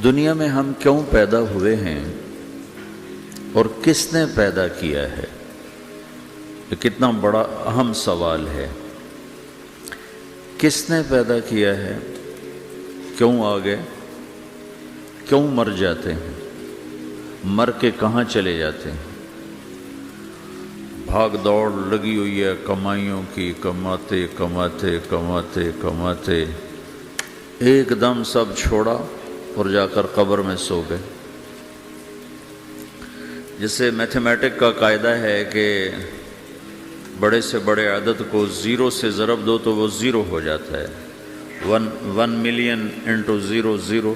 دنیا میں ہم کیوں پیدا ہوئے ہیں اور کس نے پیدا کیا ہے؟ یہ کتنا بڑا اہم سوال ہے۔ کس نے پیدا کیا ہے؟ کیوں آ گئے؟ کیوں مر جاتے ہیں؟ مر کے کہاں چلے جاتے ہیں؟ بھاگ دوڑ لگی ہوئی ہے کمائیوں کی، کماتے کماتے کماتے کماتے ایک دم سب چھوڑا اور جا کر قبر میں سو گئے۔ جسے میتھمیٹک کا قاعدہ ہے کہ بڑے سے بڑے عدد کو زیرو سے ضرب دو تو وہ زیرو ہو جاتا ہے۔ 1 ملین انٹو زیرو زیرو،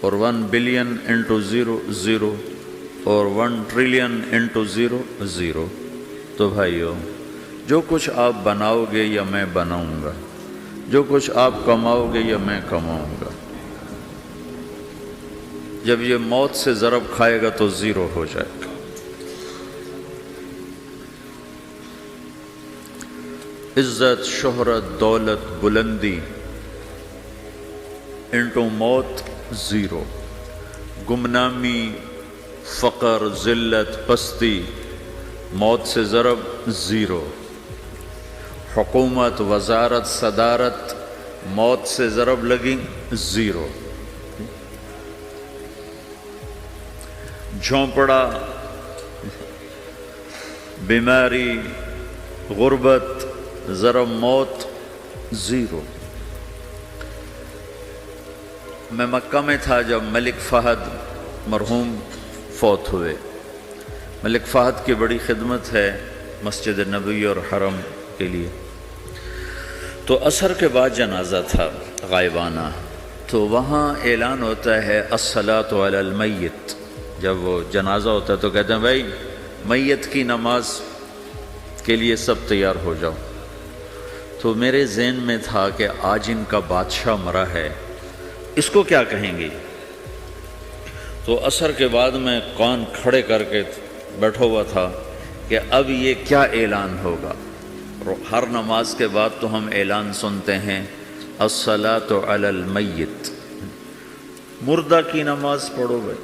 اور 1 بلین انٹو زیرو زیرو، اور 1 ٹریلین انٹو زیرو زیرو۔ تو بھائیو، جو کچھ آپ بناؤ گے یا میں بناؤں گا، جو کچھ آپ کماؤ گے یا میں کماؤں گا، جب یہ موت سے ضرب کھائے گا تو زیرو ہو جائے گا۔ عزت، شہرت، دولت، بلندی انٹو موت زیرو، گمنامی، فقر، ذلت، پستی موت سے ضرب زیرو، حکومت، وزارت، صدارت موت سے ضرب لگی زیرو، جھونپڑا، بیماری، غربت ضرب موت زیرو۔ میں مکہ میں تھا جب ملک فہد مرحوم فوت ہوئے۔ ملک فہد کی بڑی خدمت ہے مسجد نبوی اور حرم کے لیے۔ تو عصر کے بعد جنازہ تھا غائبانہ، تو وہاں اعلان ہوتا ہے الصلاۃ علی المیت۔ جب وہ جنازہ ہوتا ہے تو کہتے ہیں بھائی میت کی نماز کے لیے سب تیار ہو جاؤ۔ تو میرے ذہن میں تھا کہ آج ان کا بادشاہ مرا ہے، اس کو کیا کہیں گے؟ تو عصر کے بعد میں کان کھڑے کر کے بیٹھا ہوا تھا کہ اب یہ کیا اعلان ہوگا۔ ہر نماز کے بعد تو ہم اعلان سنتے ہیں الصلاۃ علی المیت، مردہ کی نماز پڑھو بھائی۔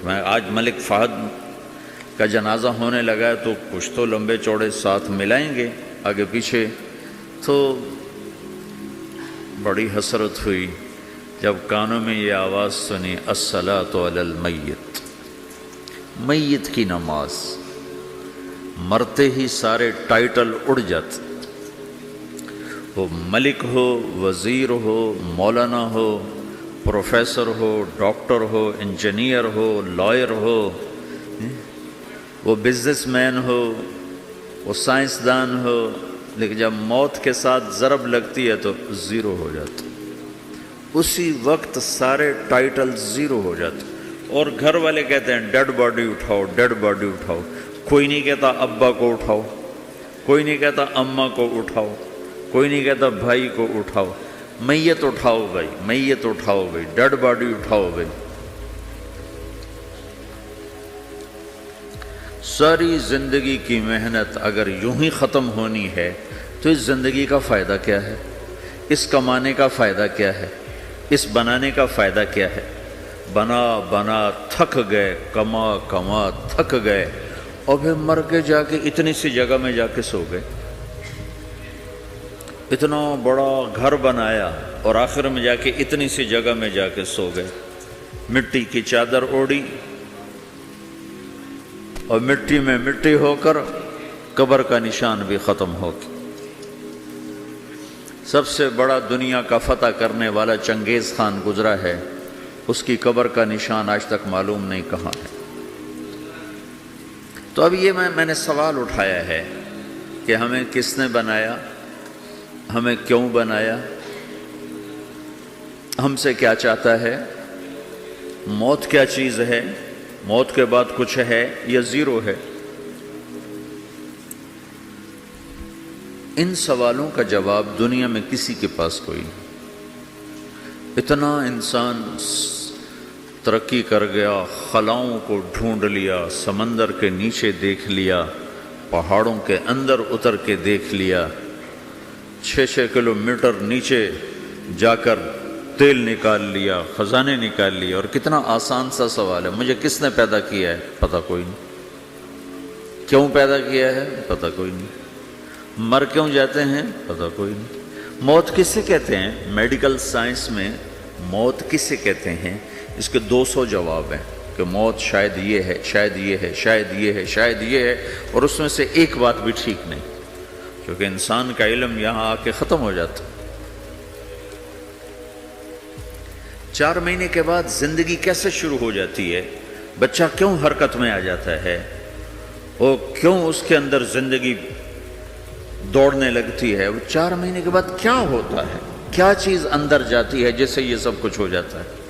میں آج ملک فہد کا جنازہ ہونے لگا ہے تو کچھ تو لمبے چوڑے ساتھ ملائیں گے آگے پیچھے۔ تو بڑی حسرت ہوئی جب کانوں میں یہ آواز سنی الصلاۃ علی المیت، میت کی نماز۔ مرتے ہی سارے ٹائٹل اڑ جاتے، وہ ملک ہو، وزیر ہو، مولانا ہو، پروفیسر ہو، ڈاکٹر ہو، انجینئر ہو، لائر ہو، وہ بزنس مین ہو، وہ سائنسدان ہو، لیکن جب موت کے ساتھ ضرب لگتی ہے تو زیرو ہو جاتا، اسی وقت سارے ٹائٹل زیرو ہو جاتے۔ اور گھر والے کہتے ہیں ڈیڈ باڈی اٹھاؤ، ڈیڈ باڈی اٹھاؤ۔ کوئی نہیں کہتا ابا کو اٹھاؤ، کوئی نہیں کہتا اماں کو اٹھاؤ، کوئی نہیں کہتا بھائی کو اٹھاؤ۔ میت اٹھاؤ بھائی، میت اٹھاؤ بھائی، ڈیڈ باڈی اٹھاؤ بھائی۔ ساری زندگی کی محنت اگر یوں ہی ختم ہونی ہے تو اس زندگی کا فائدہ کیا ہے؟ اس کمانے کا فائدہ کیا ہے؟ اس بنانے کا فائدہ کیا ہے؟ بنا بنا تھک گئے، کما کما تھک گئے، اور پھر مر کے جا کے اتنی سی جگہ میں جا کے سو گئے۔ اتنا بڑا گھر بنایا اور آخر میں جا کے اتنی سی جگہ میں جا کے سو گئے۔ مٹی کی چادر اوڑھی اور مٹی میں مٹی ہو کر قبر کا نشان بھی ختم ہو گیا۔ سب سے بڑا دنیا کا فتح کرنے والا چنگیز خان گزرا ہے، اس کی قبر کا نشان آج تک معلوم نہیں کہاں ہے۔ تو اب یہ میں نے سوال اٹھایا ہے کہ ہمیں کس نے بنایا، ہمیں کیوں بنایا، ہم سے کیا چاہتا ہے، موت کیا چیز ہے، موت کے بعد کچھ ہے یا زیرو ہے؟ ان سوالوں کا جواب دنیا میں کسی کے پاس کوئی نہیں۔ اتنا انسان ترقی کر گیا، خلاؤں کو ڈھونڈ لیا، سمندر کے نیچے دیکھ لیا، پہاڑوں کے اندر اتر کے دیکھ لیا، 6 کلومیٹر نیچے جا کر تیل نکال لیا، خزانے نکال لیا، اور کتنا آسان سا سوال ہے، مجھے کس نے پیدا کیا ہے؟ پتہ کوئی نہیں۔ کیوں پیدا کیا ہے؟ پتہ کوئی نہیں۔ مر کیوں جاتے ہیں؟ پتہ کوئی نہیں۔ موت کس سے کہتے ہیں؟ میڈیکل سائنس میں موت کس سے کہتے ہیں؟ اس کے 200 جواب ہیں کہ موت شاید یہ ہے، شاید یہ ہے، شاید یہ ہے، شاید یہ ہے، اور اس میں سے ایک بات بھی ٹھیک نہیں، کیونکہ انسان کا علم یہاں آ کے ختم ہو جاتا۔ 4 مہینے کے بعد زندگی کیسے شروع ہو جاتی ہے؟ بچہ کیوں حرکت میں آ جاتا ہے؟ اور کیوں اس کے اندر زندگی دوڑنے لگتی ہے؟ وہ 4 مہینے کے بعد کیا ہوتا ہے؟ کیا چیز اندر جاتی ہے جس سے یہ سب کچھ ہو جاتا ہے؟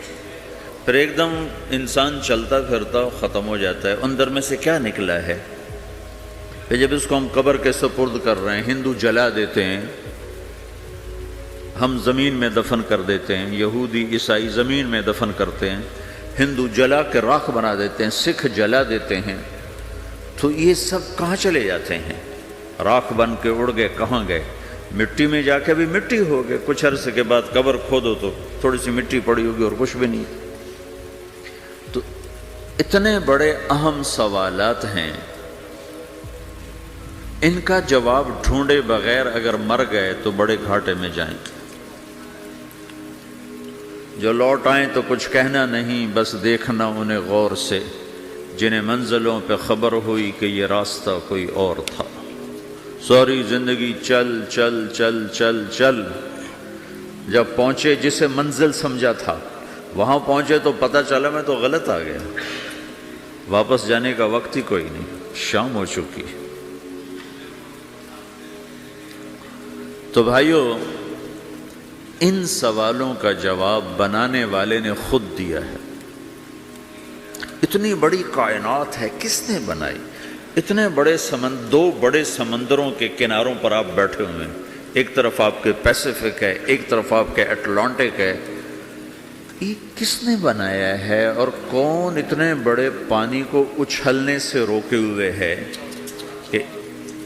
پھر ایک دم انسان چلتا پھرتا ختم ہو جاتا ہے، اندر میں سے کیا نکلا ہے؟ پھر جب اس کو ہم قبر کے سپرد کر رہے ہیں، ہندو جلا دیتے ہیں، ہم زمین میں دفن کر دیتے ہیں، یہودی عیسائی زمین میں دفن کرتے ہیں، ہندو جلا کے راکھ بنا دیتے ہیں، سکھ جلا دیتے ہیں، تو یہ سب کہاں چلے جاتے ہیں؟ راکھ بن کے اڑ گئے، کہاں گئے؟ مٹی میں جا کے بھی مٹی ہو گئے، کچھ عرصے کے بعد قبر کھودو تو تھوڑی سی مٹی پڑی ہوگی اور کچھ بھی نہیں۔ تو اتنے بڑے اہم سوالات ہیں، ان کا جواب ڈھونڈے بغیر اگر مر گئے تو بڑے گھاٹے میں جائیں گے۔ جو لوٹ آئیں تو کچھ کہنا نہیں، بس دیکھنا انہیں غور سے، جنہیں منزلوں پہ خبر ہوئی کہ یہ راستہ کوئی اور تھا۔ ساری زندگی چل چل چل چل چل، جب پہنچے جسے منزل سمجھا تھا وہاں پہنچے تو پتہ چلا میں تو غلط آ گیا، واپس جانے کا وقت ہی کوئی نہیں، شام ہو چکی۔ تو بھائیو، ان سوالوں کا جواب بنانے والے نے خود دیا ہے۔ اتنی بڑی کائنات ہے، کس نے بنائی؟ اتنے بڑے دو بڑے سمندروں کے کناروں پر آپ بیٹھے ہوئے ہیں، ایک طرف آپ کے پیسیفک ہے، ایک طرف آپ کے اٹلانٹک ہے، یہ کس نے بنایا ہے؟ اور کون اتنے بڑے پانی کو اچھلنے سے روکے ہوئے ہے کہ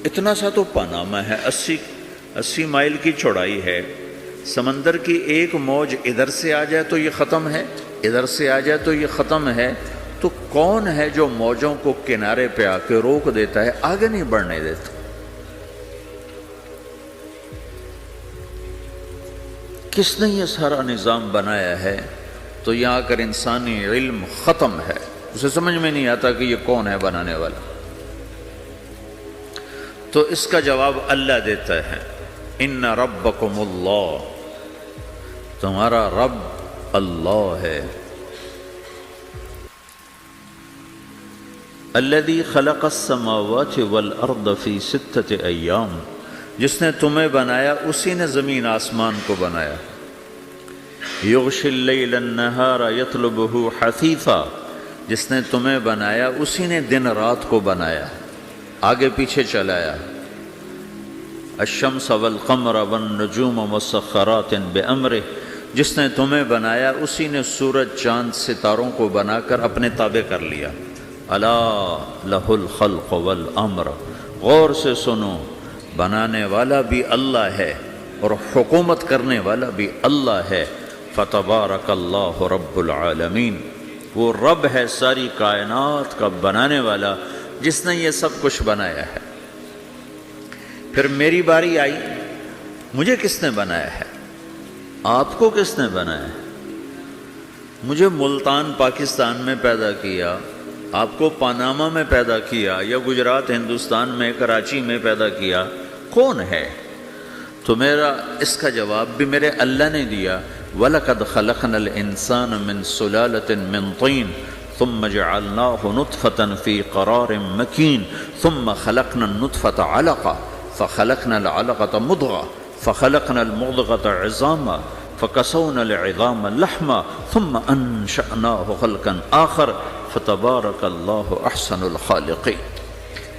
اتنا سا تو پاناما ہے، 80 مائل کی چوڑائی ہے، سمندر کی ایک موج ادھر سے آ جائے تو یہ ختم ہے، ادھر سے آ جائے تو یہ ختم ہے، تو کون ہے جو موجوں کو کنارے پہ آ کے روک دیتا ہے، آگے نہیں بڑھنے دیتا؟ کس نے یہ سارا نظام بنایا ہے؟ تو یہاں آ کر انسانی علم ختم ہے، اسے سمجھ میں نہیں آتا کہ یہ کون ہے بنانے والا۔ تو اس کا جواب اللہ دیتا ہے، ان ربکم اللہ، تمہارا رب اللہ ہے، الذی خلق السماوات والارض فی 6 ایام، جس نے تمہیں بنایا اسی نے زمین آسمان کو بنایا، یغشی اللیل النہار یطلبہ حثیثا، جس نے تمہیں بنایا اسی نے دن رات کو بنایا، آگے پیچھے چلایا، الشمس والقمر والنجوم مسخرات بامرہ، جس نے تمہیں بنایا اسی نے سورج چاند ستاروں کو بنا کر اپنے تابع کر لیا، الا لہ الخلق والامر، غور سے سنو، بنانے والا بھی اللہ ہے اور حکومت کرنے والا بھی اللہ ہے، فتبارک اللہ رب العالمین، وہ رب ہے ساری کائنات کا بنانے والا جس نے یہ سب کچھ بنایا ہے۔ پھر میری باری آئی، مجھے کس نے بنایا ہے؟ آپ کو کس نے بنایا ہے؟ مجھے ملتان پاکستان میں پیدا کیا، آپ کو پاناما میں پیدا کیا، یا گجرات ہندوستان میں کراچی میں پیدا کیا، کون ہے؟ تو میرا اس کا جواب بھی میرے اللہ نے دیا، وَلَقَدْ خَلَقْنَا الْإِنسَانَ مِنْ سُلَالَةٍ مِّن طِينٍ ثُمَّ جَعَلْنَاهُ نُطْفَةً فِي قَرَارٍ مَّكِينٍ ثُمَّ خَلَقْنَا النُّطْفَةَ عَلَقَةً فخلقنا العلقة مضغة فخلقنا المضغة عظاما فكسونا العظام لحما ثم أنشأناه خلقا آخر فتبارك الله أحسن الخالقين۔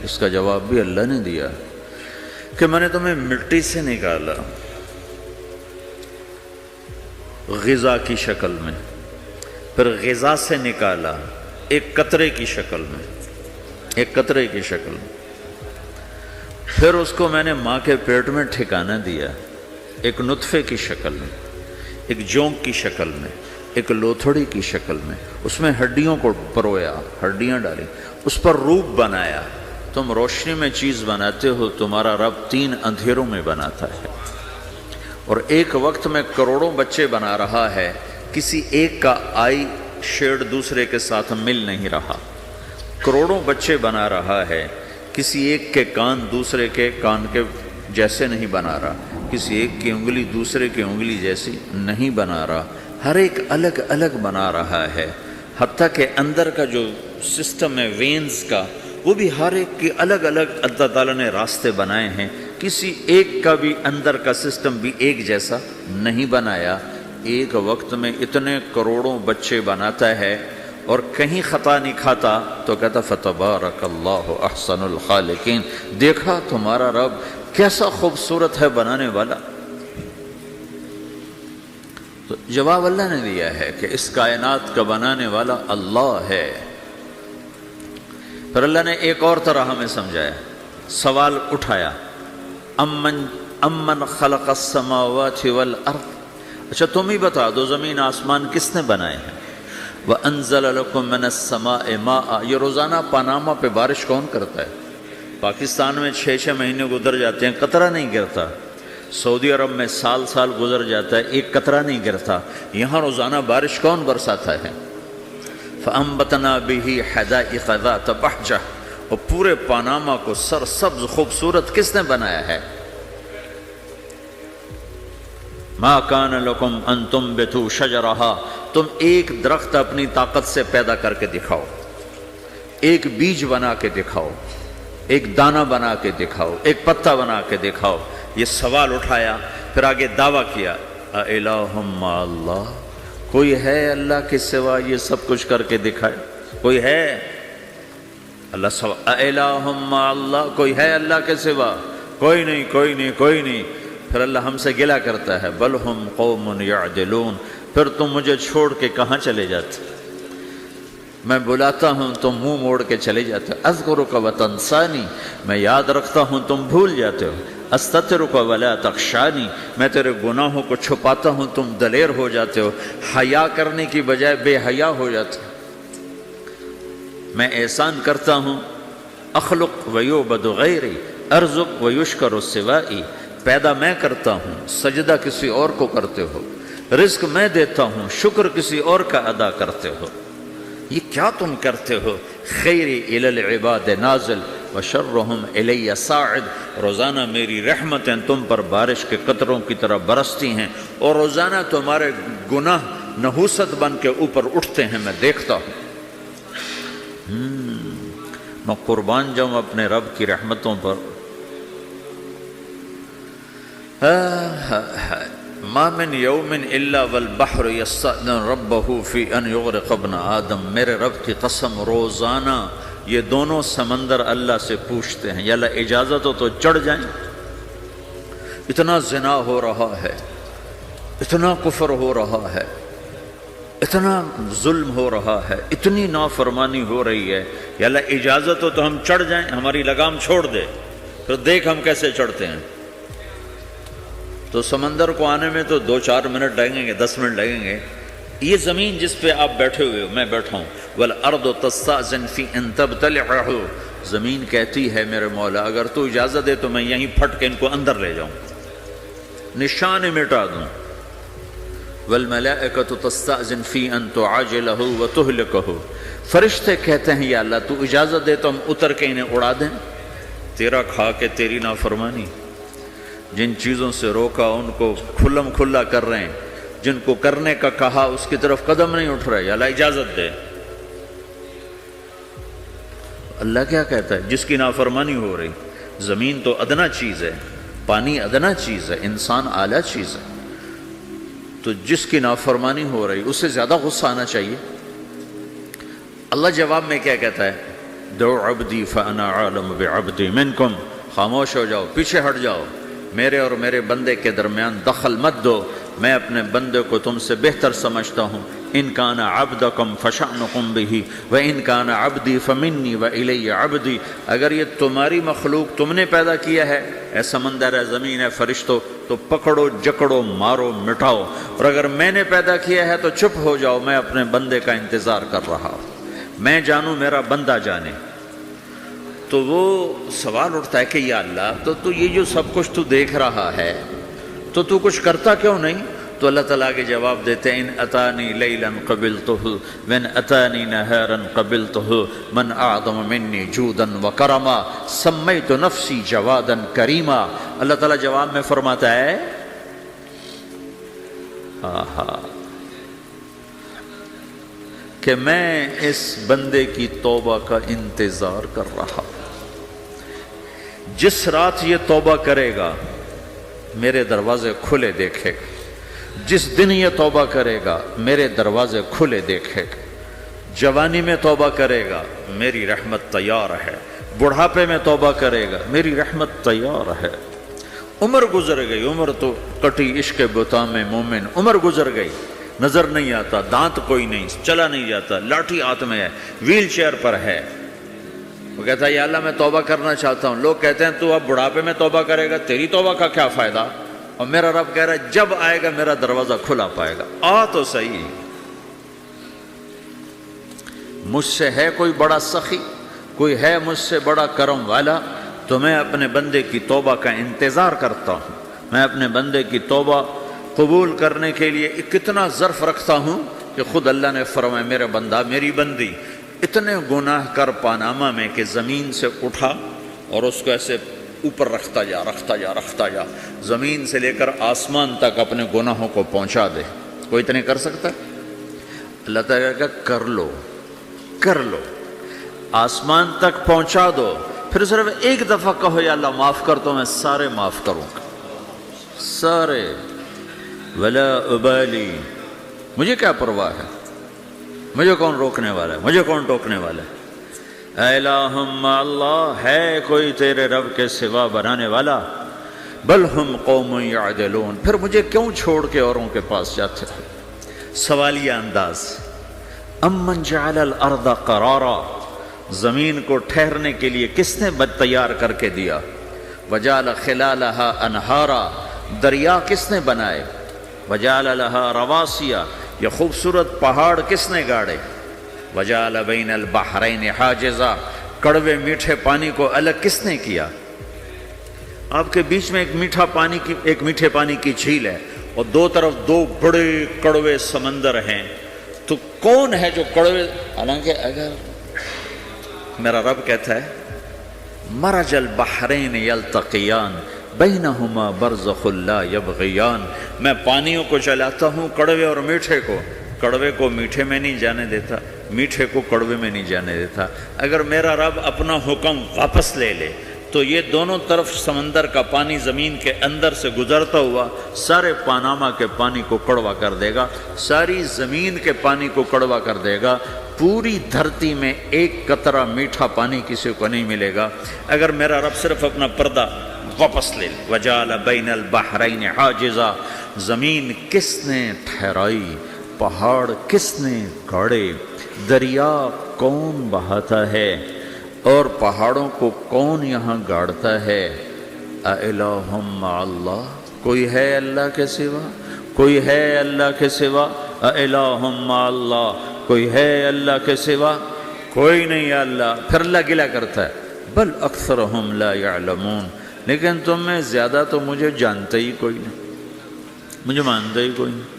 اس کا جواب بھی اللہ نے دیا کہ میں نے تمہیں مٹی سے نکالا غذا کی شکل میں، پھر غذا سے نکالا ایک قطرے کی شکل میں، ایک قطرے کی شکل میں، پھر اس کو میں نے ماں کے پیٹ میں ٹھکانہ دیا ایک نطفے کی شکل میں، ایک جونک کی شکل میں، ایک لوتھڑی کی شکل میں، اس میں ہڈیوں کو پرویا، ہڈیاں ڈالی، اس پر روپ بنایا۔ تم روشنی میں چیز بناتے ہو، تمہارا رب 3 اندھیروں میں بناتا ہے، اور ایک وقت میں کروڑوں بچے بنا رہا ہے، کسی ایک کا آئی شیڈ دوسرے کے ساتھ مل نہیں رہا، کروڑوں بچے بنا رہا ہے، کسی ایک کے کان دوسرے کے کان کے جیسے نہیں بنا رہا، کسی ایک کی انگلی دوسرے کی انگلی جیسی نہیں بنا رہا، ہر ایک الگ الگ بنا رہا ہے، حتیٰ کہ اندر کا جو سسٹم ہے وینز کا، وہ بھی ہر ایک کی الگ الگ اللہ تعالیٰ نے راستے بنائے ہیں، کسی ایک کا بھی اندر کا سسٹم بھی ایک جیسا نہیں بنایا۔ ایک وقت میں اتنے کروڑوں بچے بناتا ہے اور کہیں خطا نہیں کھاتا، تو کہتا فتبارک اللہ احسن الخالقین، دیکھا تمہارا رب کیسا خوبصورت ہے بنانے والا۔ تو جواب اللہ نے دیا ہے کہ اس کائنات کا بنانے والا اللہ ہے۔ پھر اللہ نے ایک اور طرح ہمیں سمجھایا، سوال اٹھایا، امن خلق السماوات والارض، اچھا تم ہی بتا دو زمین آسمان کس نے بنائے ہیں؟ وَأَنزَلَ لَكُم مِّنَ السَّمَاءِ مَاءً، یہ روزانہ پاناما پہ بارش کون کرتا ہے؟ پاکستان میں 6 مہینے گزر جاتے ہیں، قطرہ نہیں گرتا، سعودی عرب میں سال گزر جاتا ہے، ایک قطرہ نہیں گرتا، یہاں روزانہ بارش کون برساتا ہے؟ فَأَنبَتْنَا بِهِ حَدَائِقَ ذَاتَ بَهْجَةٍ، اور پورے پاناما کو سرسبز خوبصورت کس نے بنایا ہے؟ مَا كَانَ لَكُمْ أَن تُنبِتُوا شَجَرَهَا، تم ایک درخت اپنی طاقت سے پیدا کر کے دکھاؤ، ایک بیج بنا کے دکھاؤ، ایک دانہ بنا کے دکھاؤ، ایک پتا بنا کے دکھاؤ۔ یہ سوال اٹھایا، پھر آگے دعویٰ کیا، اَإِلَٰهٌ مَّعَ اللَّهِ، کوئی ہے اللہ کے سوا یہ سب کچھ کر کے دکھائے؟ کوئی ہے؟ اللہ سوال، اَإِلَٰهٌ مَّعَ اللَّهِ، کوئی ہے اللہ کے سوا؟ کوئی نہیں، کوئی نہیں، کوئی نہیں۔ پھر اللہ ہم سے گلہ کرتا ہے، بل ہم قوم یعدلون، پھر تم مجھے چھوڑ کے کہاں چلے جاتے؟ میں بلاتا ہوں تم منہ موڑ کے چلے جاتے ہو، اذکرک وتنسانی، میں یاد رکھتا ہوں تم بھول جاتے ہو، استترک ولا تخشانی، میں تیرے گناہوں کو چھپاتا ہوں تم دلیر ہو جاتے ہو، حیا کرنے کی بجائے بے حیا ہو جاتے ہو۔ میں احسان کرتا ہوں، اخلق ویعبد غیری، ارزق ویشکر سوائی، پیدا میں کرتا ہوں، سجدہ کسی اور کو کرتے ہو، رزق میں دیتا ہوں، شکر کسی اور کا ادا کرتے ہو، یہ کیا تم کرتے ہو؟ خیری الی العباد نازل وشرہم الی صاعد، روزانہ میری رحمتیں تم پر بارش کے قطروں کی طرح برستی ہیں، اور روزانہ تمہارے گناہ نحوست بن کے اوپر اٹھتے ہیں، میں دیکھتا ہوں۔ میں قربان جاؤں اپنے رب کی رحمتوں پر۔ ما من یوم الا والبحر یستأذن ربہ فی ان یغرق ابن آدم، میرے رب کی قسم روزانہ یہ دونوں سمندر اللہ سے پوچھتے ہیں، یا اللہ اجازت ہو تو چڑھ جائیں، اتنا زنا ہو رہا ہے، اتنا کفر ہو رہا ہے، اتنا ظلم ہو رہا ہے، اتنی نافرمانی ہو رہی ہے، یا اللہ اجازت ہو تو ہم چڑھ جائیں، ہماری لگام چھوڑ دے، پھر دیکھ ہم کیسے چڑھتے ہیں۔ تو سمندر کو آنے میں تو 2-4 منٹ لگیں گے، 10 منٹ لگیں گے۔ یہ زمین جس پہ آپ بیٹھے ہوئے ہو، میں بیٹھا ہوں، وَالْأَرْضُ تَسْتَأْذِنُ فِي أَن تَبْتَلِعَهُ، زمین کہتی ہے میرے مولا اگر تو اجازت دے تو میں یہیں پھٹ کے ان کو اندر لے جاؤں، نشان مٹا دوں۔ وَالْمَلَائِكَةُ تَسْتَأْذِنُ فِي أَن تُعَاجِلَهُ وَتُهْلِكَهُ، فرشتے کہتے ہیں یا اللہ تو اجازت دے تو ہم اتر کے انہیں اڑا دیں، تیرا کھا کے تیری نافرمانی، جن چیزوں سے روکا ان کو کھلم کھلا کر رہے ہیں، جن کو کرنے کا کہا اس کی طرف قدم نہیں اٹھ رہے، یا اللہ اجازت دے۔ اللہ کیا کہتا ہے؟ جس کی نافرمانی ہو رہی، زمین تو ادنا چیز ہے، پانی ادنا چیز ہے، انسان اعلیٰ چیز ہے، تو جس کی نافرمانی ہو رہی اسے زیادہ غصہ آنا چاہیے۔ اللہ جواب میں کیا کہتا ہے؟ دعو عبدی فانا عالم بعبدی منکم، خاموش ہو جاؤ، پیچھے ہٹ جاؤ، میرے اور میرے بندے کے درمیان دخل مت دو، میں اپنے بندے کو تم سے بہتر سمجھتا ہوں، ان کان عبدکم فشأنکم بہ وان کان عبدی فمنی والی عبدی، اگر یہ تمہاری مخلوق تم نے پیدا کیا ہے، اے سمندر ہے، زمین ہے، فرشتوں، تو پکڑو جکڑو مارو مٹاؤ، اور اگر میں نے پیدا کیا ہے تو چپ ہو جاؤ، میں اپنے بندے کا انتظار کر رہا ہوں، میں جانوں میرا بندہ جانے۔ تو وہ سوال اٹھتا ہے کہ یا اللہ، تو یہ جو سب کچھ تو دیکھ رہا ہے تو کچھ کرتا کیوں نہیں؟ تو اللہ تعالیٰ کے جواب دیتے ہیں ان اتانی لیلا قبلتہ وان اتانی نہارا قبلتہ من اعظم منی جودا وکرما سمیت نفسی جوادا کریما۔ اللہ تعالیٰ جواب میں فرماتا ہے کہ میں اس بندے کی توبہ کا انتظار کر رہا ہوں، جس رات یہ توبہ کرے گا میرے دروازے کھلے دیکھے گا، جس دن یہ توبہ کرے گا میرے دروازے کھلے دیکھے گا، جوانی میں توبہ کرے گا میری رحمت تیار ہے، بڑھاپے میں توبہ کرے گا میری رحمت تیار ہے۔ عمر گزر گئی، عمر تو کٹی عشق بتا میں مومن، عمر گزر گئی، نظر نہیں آتا، دانت کوئی نہیں، چلا نہیں جاتا، لاٹھی ہاتھ میں ہے، ویل چیئر پر ہے۔ وہ کہتا ہے یا اللہ میں توبہ کرنا چاہتا ہوں۔ لوگ کہتے ہیں تو اب بڑھاپے میں توبہ کرے گا، تیری توبہ کا کیا فائدہ؟ اور میرا رب کہہ رہا ہے جب آئے گا میرا دروازہ کھلا پائے گا، آ تو صحیح۔ مجھ سے ہے کوئی بڑا سخی، کوئی ہے مجھ سے بڑا کرم والا، تو میں اپنے بندے کی توبہ کا انتظار کرتا ہوں، میں اپنے بندے کی توبہ قبول کرنے کے لیے کتنا ظرف رکھتا ہوں کہ خود اللہ نے فرمایا میرا بندہ میری بندی اتنے گناہ کر پاناما میں کہ زمین سے اٹھا اور اس کو ایسے اوپر رکھتا جا، زمین سے لے کر آسمان تک اپنے گناہوں کو پہنچا دے۔ کوئی اتنے کر سکتا ہے؟ اللہ تعالیٰ کا کر لو، آسمان تک پہنچا دو، پھر صرف ایک دفعہ کہو یا اللہ معاف کر، تو میں سارے معاف کروں گا، سارے، ولا ابالی، مجھے کیا پرواہ ہے، مجھے کون روکنے والا ہے، مجھے کون ٹوکنے والا ہے۔ اے الہم اللہ، ہے کوئی تیرے رب کے سوا بنانے والا؟ بل ہم قوم یعدلون، پھر مجھے کیوں چھوڑ کے اوروں کے پاس جاتے ہیں؟ سوالیہ انداز۔ امن جعل الارض قرارا، زمین کو ٹھہرنے کے لیے کس نے تیار کر کے دیا؟ وجعل خلالہا انہارا، دریا کس نے بنائے؟ وجعل لہا رواسیا، یہ خوبصورت پہاڑ کس نے گاڑے؟ وجعل بین البحرین حاجزا، کڑوے میٹھے پانی کو الگ کس نے کیا؟ آپ کے بیچ میں ایک میٹھے پانی کی جھیل ہے اور دو طرف دو بڑے کڑوے سمندر ہیں، تو کون ہے جو کڑوے؟ حالانکہ اگر میرا رب کہتا ہے مرج البحرین یلتقیان بینہما برزخ لا یبغیان، میں پانیوں کو چلاتا ہوں، کڑوے اور میٹھے کو، کڑوے کو میٹھے میں نہیں جانے دیتا، میٹھے کو کڑوے میں نہیں جانے دیتا۔ اگر میرا رب اپنا حکم واپس لے لے تو یہ دونوں طرف سمندر کا پانی زمین کے اندر سے گزرتا ہوا سارے پاناما کے پانی کو کڑوا کر دے گا، ساری زمین کے پانی کو کڑوا کر دے گا، پوری دھرتی میں ایک قطرہ میٹھا پانی کسی کو نہیں ملے گا اگر میرا رب صرف اپنا پردہ واپس لے لے۔ وجعل بین البحرین حاجزا، زمین کس نے ٹھہرائی، پہاڑ کس نے گاڑے، دریا کون بہاتا ہے اور پہاڑوں کو کون یہاں گاڑتا ہے؟ اِلَٰهٌ مَّعَ اللَّهِ، کوئی ہے اللہ کے سوا؟ کوئی ہے اللہ کے سوا؟ اِلَٰهٌ مَّعَ اللَّهِ، کوئی ہے اللہ کے سوا؟ کوئی نہیں ہے اللہ۔ پھر اللہ گلہ کرتا ہے بل اکثرہم لا یعلمون، لیکن تم میں زیادہ تو مجھے جانتے ہی کوئی نہیں، مجھے مانتے ہی کوئی نہیں۔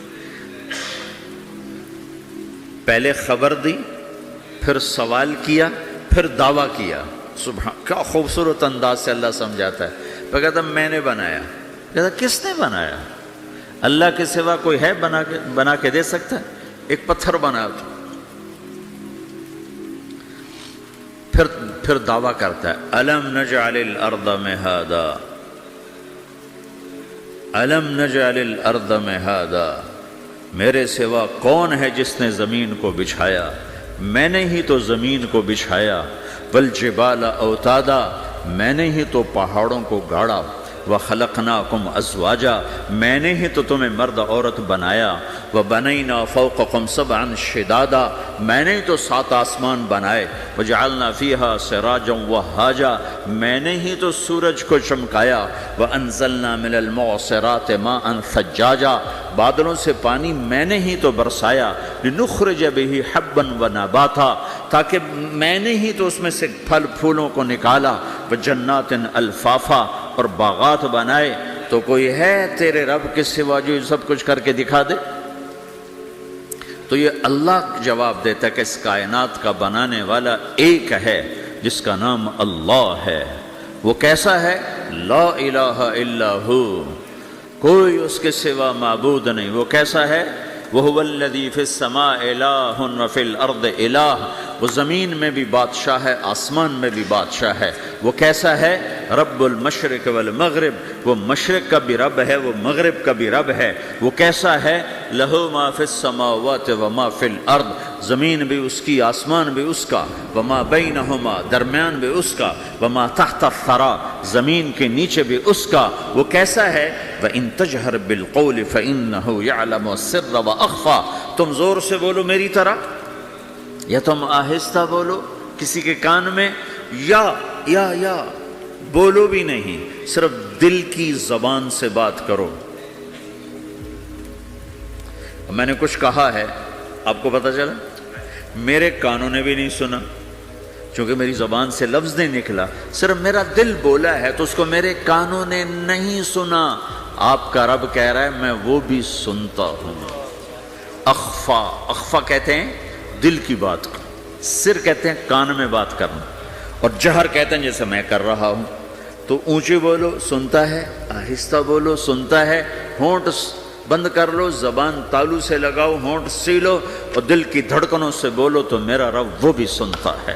پہلے خبر دی، پھر سوال کیا، پھر دعویٰ کیا۔ سبحان، کیا خوبصورت انداز سے اللہ سمجھاتا ہے۔ پھر کہتا میں نے بنایا، کہتا کس نے بنایا؟ اللہ کے سوا کوئی ہے بنا کے دے سکتا ہے؟ ایک پتھر بنا تو پھر دعویٰ کرتا ہے الم نجعل الارض مہادا، الم نجعل الارض مہادا، میرے سوا کون ہے جس نے زمین کو بچھایا؟ میں نے ہی تو زمین کو بچھایا۔ والجبال اوتادا، میں نے ہی تو پہاڑوں کو گاڑا۔ وخلقناکم ازواجا، میں نے ہی تو تمہیں مرد عورت بنایا۔ وَبَنَيْنَا فَوْقَكُمْ سَبْعًا شِدَادًا، میں نے تو 7 آسمان بنائے، وَجَعَلْنَا فِيهَا سِرَاجًا وَهَّاجًا، میں نے ہی تو سورج کو چمکایا، وَأَنزَلْنَا مِنَ الْمُعْصِرَاتِ مَاءً ثَجَّاجًا، بادلوں سے پانی میں نے ہی تو برسایا، لِنُخْرِجَ بِهِ حَبًّا وَنَبَاتًا، تاکہ میں نے ہی تو اس میں سے پھل پھولوں کو نکالا، وَجَنَّاتٍ الْفَافًا، اور باغات بنائے۔ تو کوئی ہے تیرے رب کے سوا جو یہ سب کچھ کر کے دکھا دے؟ تو یہ اللہ جواب دیتا ہے کہ اس کائنات کا بنانے والا ایک ہے جس کا نام اللہ ہے۔ وہ کیسا ہے؟ لا الہ الا ہو، کوئی اس کے سوا معبود نہیں۔ وہ کیسا ہے؟ وَهُوَ الَّذِي فِي السَّمَاءِ إِلَٰهٌ وَفِي الْأَرْضِ إِلَٰهٌ، وہ زمین میں بھی بادشاہ ہے، آسمان میں بھی بادشاہ ہے۔ وہ کیسا ہے؟ رب المشرق والمغرب، وہ مشرق کا بھی رب ہے، وہ مغرب کا بھی رب ہے۔ وہ کیسا ہے؟ لَهُ مَا فِي السَّمَاوَاتِ وَمَا فِي الْأَرْضِ، زمین بھی اس کی، آسمان بھی اس کا، وَمَا بَيْنَهُمَا، درمیان بھی اس کا، وَمَا تَحْتَ الثَّرَىٰ، زمین کے نیچے بھی اس کا۔ وہ کیسا ہے؟ وَإِن تَجْهَرْ بِالْقَوْلِ فَإِنَّهُ يَعْلَمُ السِّرَّ وَأَخْفَىٰ، تم زور سے بولو میری طرح، یا تم آہستہ بولو کسی کے کان میں، یا بولو بھی نہیں، صرف دل کی زبان سے بات کرو۔ میں نے کچھ کہا ہے، آپ کو پتہ چلا؟ میرے کانوں نے بھی نہیں سنا، چونکہ میری زبان سے لفظ نہیں نکلا، صرف میرا دل بولا ہے تو اس کو میرے کانوں نے نہیں سنا۔ آپ کا رب کہہ رہا ہے میں وہ بھی سنتا ہوں۔ اخفا کہتے ہیں دل کی بات کو، سر کہتے ہیں کان میں بات کرنا، اور جہر کہتے ہیں جیسے میں کر رہا ہوں۔ تو اونچی بولو سنتا ہے، آہستہ بولو سنتا ہے، ہونٹ بند کر لو، زبان تالو سے لگاؤ، ہونٹ سیلو اور دل کی دھڑکنوں سے بولو تو میرا رب وہ بھی سنتا ہے۔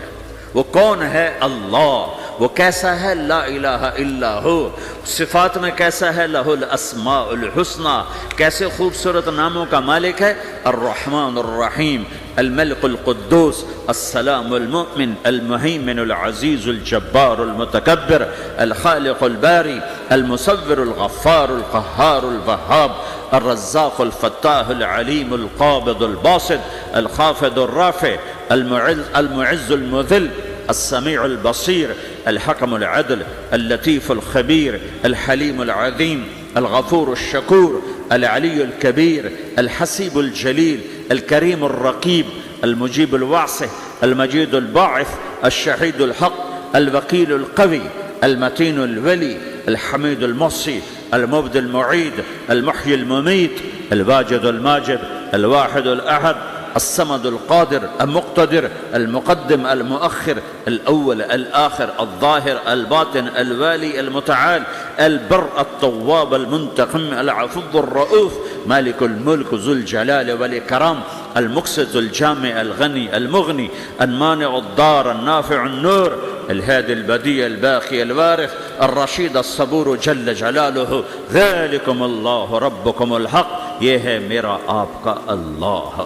وہ کون ہے؟ اللہ۔ وہ کیسا ہے؟ لا الہ الا ہو۔ صفات میں کیسا ہے؟ لہ الاسماء الحسنی، کیسے خوبصورت ناموں کا مالک ہے؟ الرحمن الرحیم، الملک القدوس، السلام المؤمن، المہیمن العزیز الجبار المتکبر، الخالق الباری، المصور الغفار القہار الوہاب، الرزاق الفتاح العلیم القابض الباسط، الخافض الرافع، المعز المذل، السمیع البصیر، الحکم العدل، اللطیف الخبیر، الحلیم العظیم، الغفور الشکور، العلی الکبیر، الحسیب الجلیل، الکریم الرقیب، المجیب الواسع، المجید الباعث، الشہید الحق، الوکیل القوی، المتین الولی، الحمید المحصی، المبدی المعید، المحیی الممیت، الواجد الماجد، الواحد الأحد، الصمد القادر المقتدر، المقدم المؤخر، الأول الآخر، الظاهر الباطن، الوالي المتعال، البر التواب المنتقم، العفو الرؤوف، مالك الملك ذو الجلال والإكرام، المقسط الجامع الغني المغني، المانع الضار النافع النور، الهادي البديع الباقي الوارث، الرشيد الصبور جل جلاله، ذلكم الله ربكم الحق، یہ ہے میرا آپ کا اللہ۔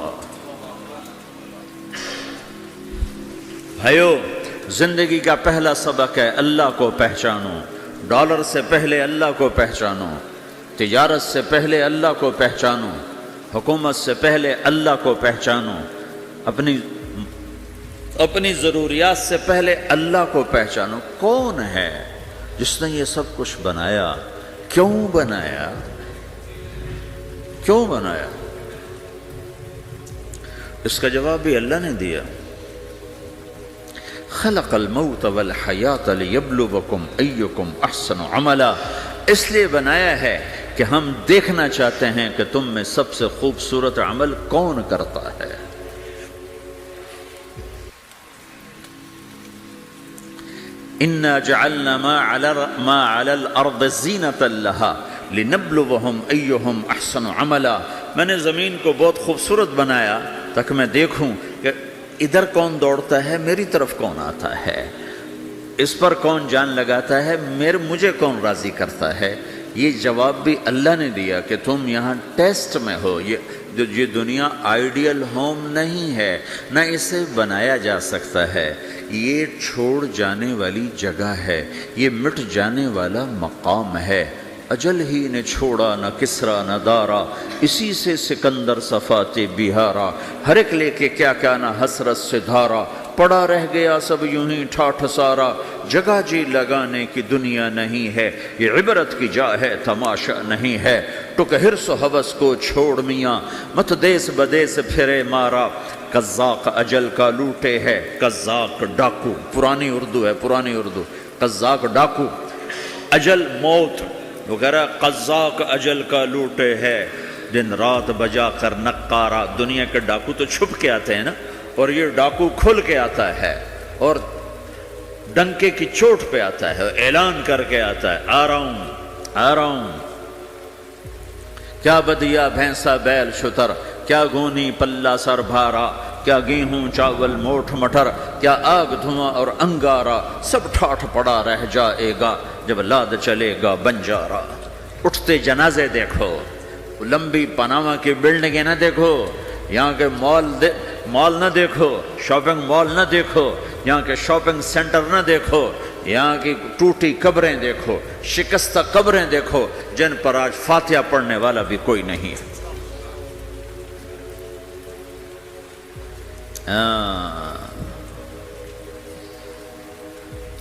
بھائیو، زندگی کا پہلا سبق ہے اللہ کو پہچانو۔ ڈالر سے پہلے اللہ کو پہچانو، تجارت سے پہلے اللہ کو پہچانو، حکومت سے پہلے اللہ کو پہچانو، اپنی ضروریات سے پہلے اللہ کو پہچانو۔ کون ہے جس نے یہ سب کچھ بنایا؟ کیوں بنایا؟ کیوں بنایا؟ اس کا جواب بھی اللہ نے دیا۔ خلق الموت والحیات لیبلوکم ایکم احسن عملا، اس لیے بنایا ہے کہ ہم دیکھنا چاہتے ہیں کہ تم میں سب سے خوبصورت عمل کون کرتا ہے۔ انا جعلنا ما علی الارض زینۃ لہا لنبلوہم ایہم احسن عملا، میں نے زمین کو بہت خوبصورت بنایا تاکہ میں دیکھوں کہ ادھر کون دوڑتا ہے، میری طرف کون آتا ہے، اس پر کون جان لگاتا ہے، مجھے کون راضی کرتا ہے۔ یہ جواب بھی اللہ نے دیا کہ تم یہاں ٹیسٹ میں ہو۔ یہ دنیا آئیڈیل ہوم نہیں ہے، نہ اسے بنایا جا سکتا ہے، یہ چھوڑ جانے والی جگہ ہے، یہ مٹ جانے والا مقام ہے۔ اجل ہی نے چھوڑا نہ کسرا نہ دارا، اسی سے سکندر صفات بہارا، ہر ایک لے کے کیا کیا نہ حسرت سے دھارا، پڑا رہ گیا سب یوں ہی ٹھاٹھ سارا، جگہ جی لگانے کی دنیا نہیں ہے، یہ عبرت کی جا ہے تماشا نہیں ہے، ٹک حرص و ہوس کو چھوڑ میاں، مت دیس بدیس پھرے مارا، قزاق اجل کا لوٹے ہے، قزاق ڈاکو، پرانی اردو ہے، پرانی اردو، قزاق ڈاکو، اجل موت وغیرہ، قزاق اجل کا لوٹے ہے، دن رات بجا کر نقارا، دنیا کے ڈاکو تو چھپ کے آتے ہیں نا، اور یہ ڈاکو کھل کے آتا ہے اور ڈنکے کی چوٹ پہ آتا ہے، اعلان کر کے آتا ہے، آ رہا ہوں آ رہا ہوں، کیا بدیا بھینسا بیل شتر، کیا گونی پلہ سر بھارا، کیا گیہوں چاول موٹھ مٹر، کیا آگ دھواں اور انگارا، سب ٹھاٹھ پڑا رہ جائے گا جب لاد چلے گا بنجارا۔ اٹھتے جنازے دیکھو، لمبی پاناما کی بلڈنگیں نہ دیکھو، یہاں کے مال نہ دیکھو، شاپنگ مال نہ دیکھو، یہاں کے شاپنگ سینٹر نہ دیکھو، یہاں کی ٹوٹی قبریں دیکھو، شکستہ قبریں دیکھو، جن پر آج فاتحہ پڑھنے والا بھی کوئی نہیں ہے۔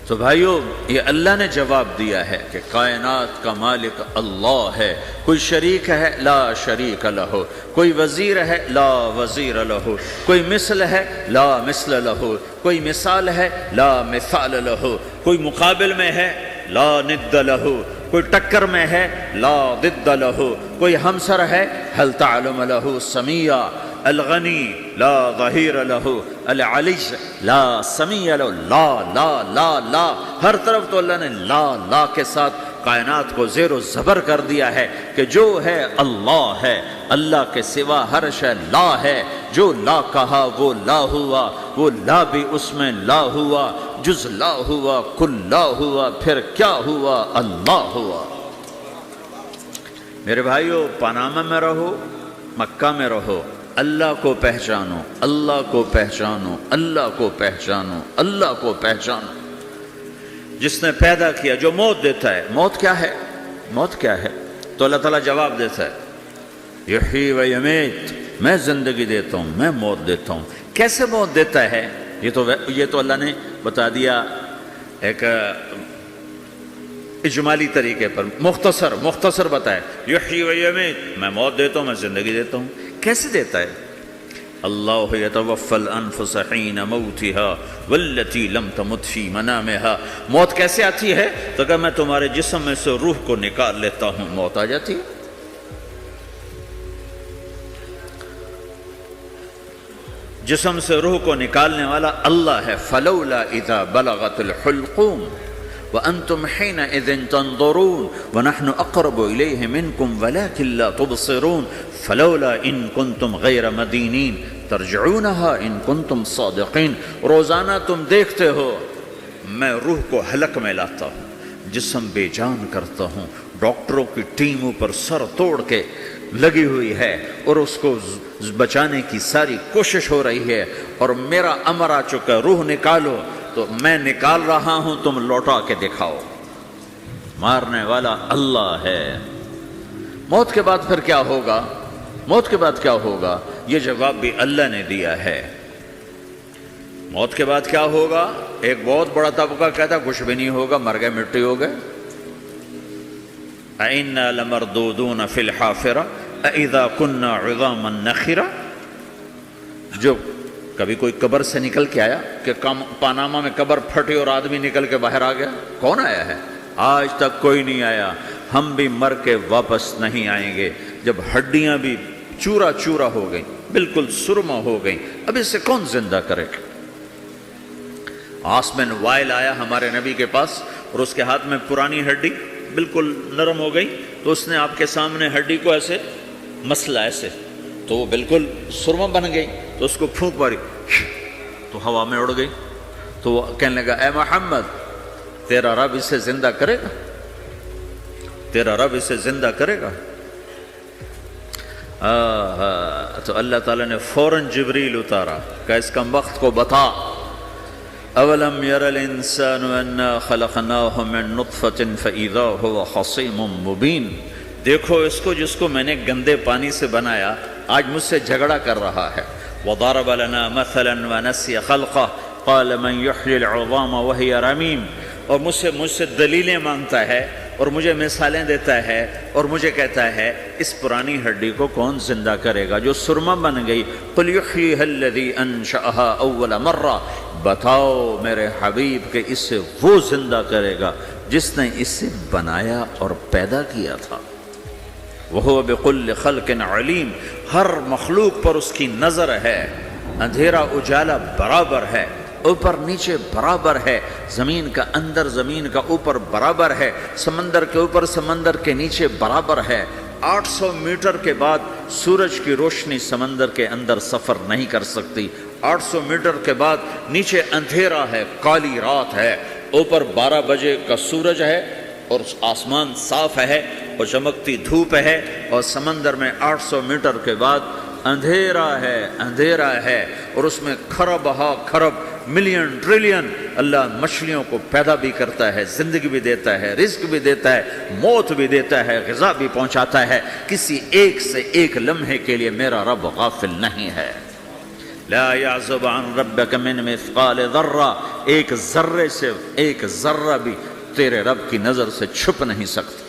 تو بھائیو، یہ اللہ نے جواب دیا ہے کہ کائنات کا مالک اللہ ہے، کوئی شریک ہے لا شریک لہ، کوئی وزیر ہے لا وزیر لہ، کوئی مثل ہے لا مثل لہ، کوئی مثال ہے لا مثال لہ، کوئی مقابل میں ہے لا ند لہ، کوئی ٹکر میں ہے لا ضد لہ، کوئی ہمسر ہے هل تعلم لہ سمیہ، الغنی لا ظہیر لہ، العلی لا سمیع لہ، لا لا لا لا، ہر طرف تو اللہ نے لا لا کے ساتھ کائنات کو زیر و زبر کر دیا ہے کہ جو ہے اللہ ہے، اللہ کے سوا ہر شے لا ہے، جو لا کہا وہ لا ہوا، وہ لا بھی اس میں لا ہوا، جز لا ہوا کل لا ہوا، پھر کیا ہوا؟ اللہ ہوا۔ میرے بھائیو، پاناما میں رہو، مکہ میں رہو، اللہ کو پہچانو، اللہ کو پہچانو، اللہ کو پہچانو، اللہ کو پہچانو۔ جس نے پیدا کیا، جو موت دیتا ہے، موت کیا ہے؟ موت کیا ہے؟ تو اللہ تعالیٰ جواب دیتا ہے، یحیی و یمیت، میں زندگی دیتا ہوں، میں موت دیتا ہوں۔ کیسے موت دیتا ہے؟ یہ تو اللہ نے بتا دیا ایک اجمالی طریقے پر، مختصر بتائے، یحیی و یمیت، میں موت دیتا ہوں، میں زندگی دیتا ہوں۔ کیسے دیتا ہے؟ اللہ یتوفی الانفس حین موتها والتی لم تمت فی منامها۔ موت کیسے آتی ہے؟ تو کہ میں تمہارے جسم میں سے روح کو نکال لیتا ہوں، موت آ جاتی ہے۔ جسم سے روح کو نکالنے والا اللہ ہے۔ فلولا اذا بلغت الحلقوم وانتم حينئذ تنظرون ونحن اقرب اليه منكم ولكن لا تبصرون فلولا ان كنتم غير مدينين ترجعونها ان كنتم صادقين۔ روزانہ تم دیکھتے ہو میں روح کو حلق میں لاتا ہوں، جسم بے جان کرتا ہوں، ڈاکٹروں کی ٹیم اوپر سر توڑ کے لگی ہوئی ہے اور اس کو بچانے کی ساری کوشش ہو رہی ہے، اور میرا امر آ چکا، روح نکالو، تو میں نکال رہا ہوں، تم لوٹا کے دکھاؤ۔ مارنے والا اللہ ہے۔ موت کے بعد پھر کیا ہوگا؟ موت کے بعد کیا ہوگا؟ یہ جواب بھی اللہ نے دیا ہے۔ موت کے بعد کیا ہوگا؟ ایک بہت بڑا طبقہ کہتا کچھ بھی نہیں ہوگا، مر گئے، مٹی ہو گئے۔ اَإِنَّا لَمَرْدُودُونَ فِي الْحَافِرَةِ أَإِذَا كُنَّا عِظَامًا نَخِرَةً۔ جو کبھی کوئی قبر سے نکل کے آیا کہ پاناما میں قبر پھٹی اور آدمی نکل کے باہر آ گیا؟ کون آیا ہے؟ آج تک کوئی نہیں آیا۔ ہم بھی مر کے واپس نہیں آئیں گے۔ جب ہڈیاں بھی چورا چورا ہو گئیں، بالکل سرما ہو گئیں، اب اس سے کون زندہ کرے گا؟ آسمن وائل آیا ہمارے نبی کے پاس اور اس کے ہاتھ میں پرانی ہڈی بالکل نرم ہو گئی، تو اس نے آپ کے سامنے ہڈی کو ایسے مسلا، ایسے، تو وہ بالکل سرما بن گئی، تو اس کو پھونک ماری تو ہوا میں اڑ گئی۔ تو وہ کہنے لگا، اے محمد، تیرا رب اسے زندہ کرے گا؟ تیرا رب اسے زندہ کرے گا؟ تو اللہ تعالیٰ نے فوراً جبریل اتارا کہ اس کم وقت کو بتا اولم یر الانسان انا خلقناہ من نطفۃ فاذا هو خصیم مبین، دیکھو اس کو جس کو میں نے گندے پانی سے بنایا آج مجھ سے جھگڑا کر رہا ہے۔ وضرب لنا مثلا ونسی خلقہ قال من یحیی العظام وہی رمیم، اور مجھ سے دلیلیں مانگتا ہے اور مجھے مثالیں دیتا ہے اور مجھے کہتا ہے اس پرانی ہڈی کو کون زندہ کرے گا جو سرما بن گئی۔ قل یحییھا الذی انشأھا اول مرہ، بتاؤ میرے حبیب کہ اسے وہ زندہ کرے گا جس نے اسے بنایا اور پیدا کیا تھا۔ وہو بکل خلق علیم، ہر مخلوق پر اس کی نظر ہے، اندھیرا اجالا برابر ہے، اوپر نیچے برابر ہے، زمین کا اندر زمین کا اوپر برابر ہے، سمندر کے اوپر سمندر کے نیچے برابر ہے۔ 800 میٹر کے بعد سورج کی روشنی سمندر کے اندر سفر نہیں کر سکتی، 800 میٹر کے بعد نیچے اندھیرا ہے، کالی رات ہے، اوپر 12 بجے کا سورج ہے اور آسمان صاف ہے اور چمکتی دھوپ ہے، اور سمندر میں 800 میٹر کے بعد اندھیرا ہے اور اس میں کھرب ہا کھرب ملین ٹریلین اللہ مچھلیوں کو پیدا بھی کرتا ہے، زندگی بھی دیتا ہے، رزق بھی دیتا ہے، موت بھی دیتا ہے، غذا بھی پہنچاتا ہے۔ کسی ایک سے ایک لمحے کے لیے میرا رب غافل نہیں ہے۔ لا يعزب عن ربك من مثقال ذرہ، ایک ذرے سے ایک ذرہ بھی تیرے رب کی نظر سے چھپ نہیں سکتا۔